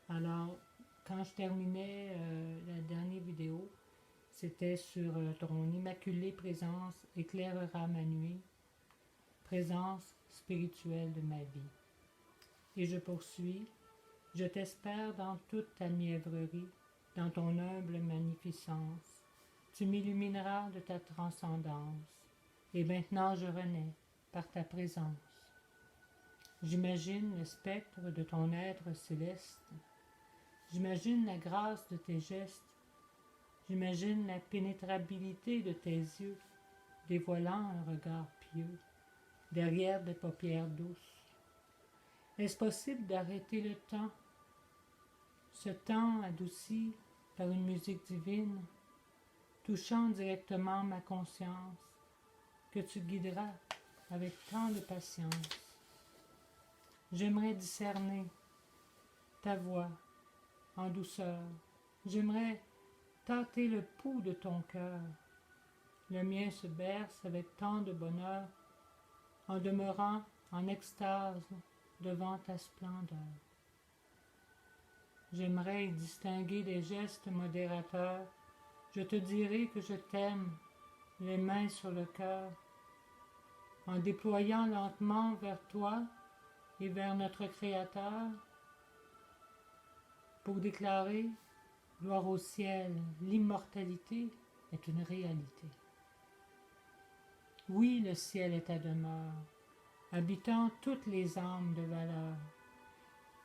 Alors, quand je terminais la dernière vidéo, c'était sur ton immaculée présence éclairera ma nuit, présence spirituelle de ma vie. Et je poursuis, je t'espère dans toute ta mièvrerie, dans ton humble magnificence. Tu m'illumineras de ta transcendance. Et maintenant je renais par ta présence. J'imagine le spectre de ton être céleste. J'imagine la grâce de tes gestes. J'imagine la pénétrabilité de tes yeux, dévoilant un regard pieux, derrière des paupières douces. Est-ce possible d'arrêter le temps, ce temps adouci par une musique divine, touchant directement ma conscience, que tu guideras avec tant de patience? J'aimerais discerner ta voix en douceur. J'aimerais tâter le pouls de ton cœur. Le mien se berce avec tant de bonheur en demeurant en extase devant ta splendeur. J'aimerais y distinguer des gestes modérateurs. Je te dirai que je t'aime, les mains sur le cœur, en déployant lentement vers toi et vers notre Créateur, pour déclarer gloire au ciel, l'immortalité est une réalité. Oui, le ciel est ta demeure, habitant toutes les âmes de valeur.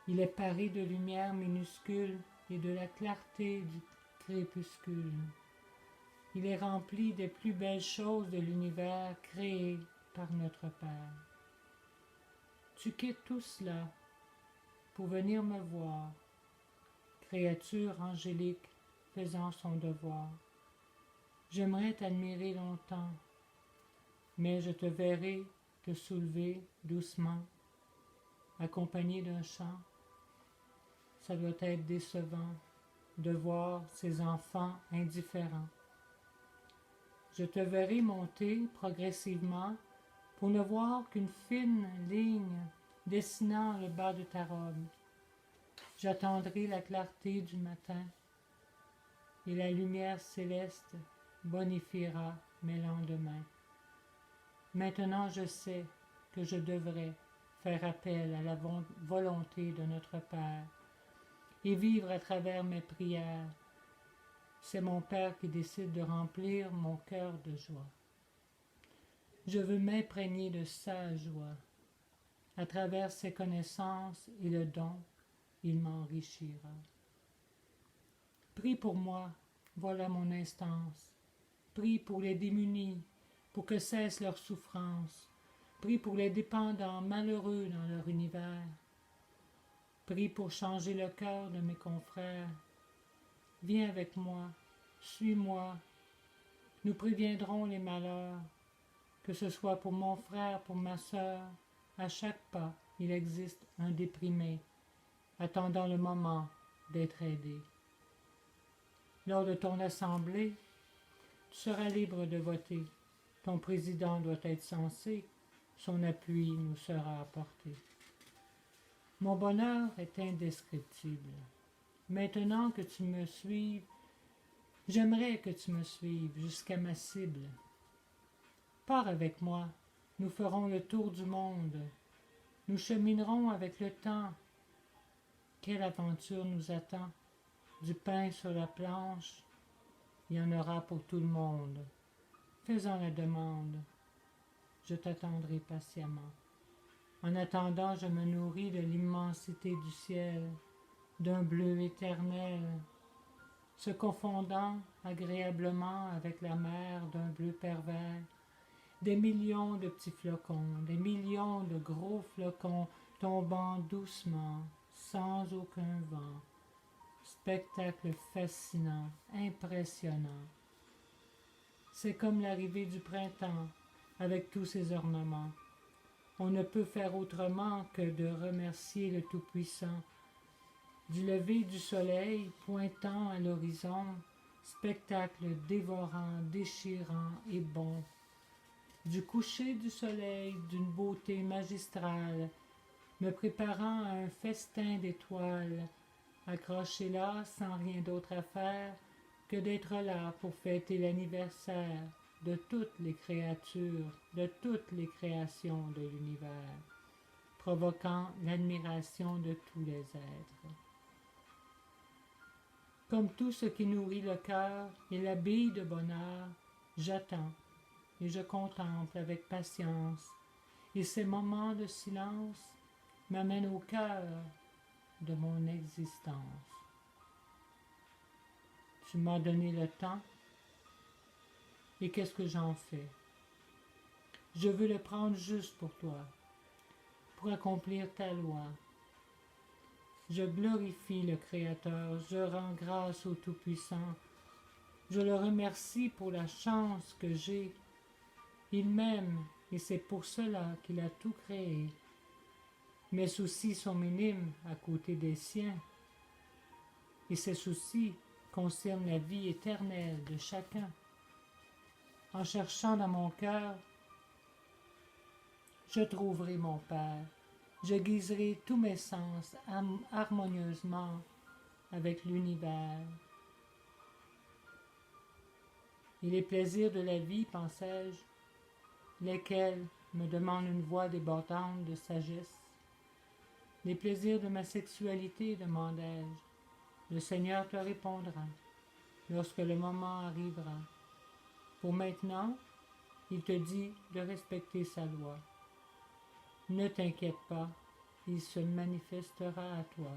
Il est paré de lumière minuscule et de la clarté du crépuscule. Il est rempli des plus belles choses de l'univers créé par notre Père. Tu quittes tout cela pour venir me voir, créature angélique faisant son devoir. J'aimerais t'admirer longtemps, mais je te verrai te soulever doucement, accompagné d'un chant. Ça doit être décevant de voir ces enfants indifférents. Je te verrai monter progressivement pour ne voir qu'une fine ligne dessinant le bas de ta robe. J'attendrai la clarté du matin et la lumière céleste bonifiera mes lendemains. Maintenant je sais que je devrais faire appel à la volonté de notre Père et vivre à travers mes prières. C'est mon Père qui décide de remplir mon cœur de joie. Je veux m'imprégner de sa joie. À travers ses connaissances et le don, il m'enrichira. Prie pour moi, voilà mon instance. Prie pour les démunis, pour que cesse leur souffrance. Prie pour les dépendants malheureux dans leur univers. Prie pour changer le cœur de mes confrères. Viens avec moi, suis-moi. Nous préviendrons les malheurs, que ce soit pour mon frère, pour ma sœur. À chaque pas, il existe un déprimé, attendant le moment d'être aidé. Lors de ton assemblée, tu seras libre de voter. Ton président doit être sensé, son appui nous sera apporté. Mon bonheur est indescriptible. Maintenant que tu me suives, j'aimerais que tu me suives jusqu'à ma cible. Pars avec moi, nous ferons le tour du monde. Nous cheminerons avec le temps. Quelle aventure nous attend? Du pain sur la planche, il y en aura pour tout le monde. Faisons la demande. Je t'attendrai patiemment. En attendant, je me nourris de l'immensité du ciel, d'un bleu éternel, se confondant agréablement avec la mer d'un bleu pervers. Des millions de petits flocons, des millions de gros flocons tombant doucement, sans aucun vent. Spectacle fascinant, impressionnant. C'est comme l'arrivée du printemps, avec tous ses ornements. On ne peut faire autrement que de remercier le Tout-Puissant. Du lever du soleil pointant à l'horizon, spectacle dévorant, déchirant et bon. Du coucher du soleil d'une beauté magistrale, me préparant à un festin d'étoiles, accroché là sans rien d'autre à faire que d'être là pour fêter l'anniversaire de toutes les créatures, de toutes les créations de l'univers, provoquant l'admiration de tous les êtres. Comme tout ce qui nourrit le cœur et l'habille de bonheur, j'attends et je contemple avec patience, et ces moments de silence m'amènent au cœur de mon existence. Tu m'as donné le temps, et qu'est-ce que j'en fais? Je veux le prendre juste pour toi, pour accomplir ta loi. Je glorifie le Créateur, je rends grâce au Tout-Puissant, je le remercie pour la chance que j'ai. Il m'aime et c'est pour cela qu'il a tout créé. Mes soucis sont minimes à côté des siens, et ces soucis concernent la vie éternelle de chacun. En cherchant dans mon cœur, je trouverai mon Père. Je guiserai tous mes sens harmonieusement avec l'univers. Et les plaisirs de la vie, pensais-je, lesquels me demandent une voix débordante de sagesse. Les plaisirs de ma sexualité, demandai-je. Le Seigneur te répondra lorsque le moment arrivera. Pour maintenant, il te dit de respecter sa loi. Ne t'inquiète pas, il se manifestera à toi.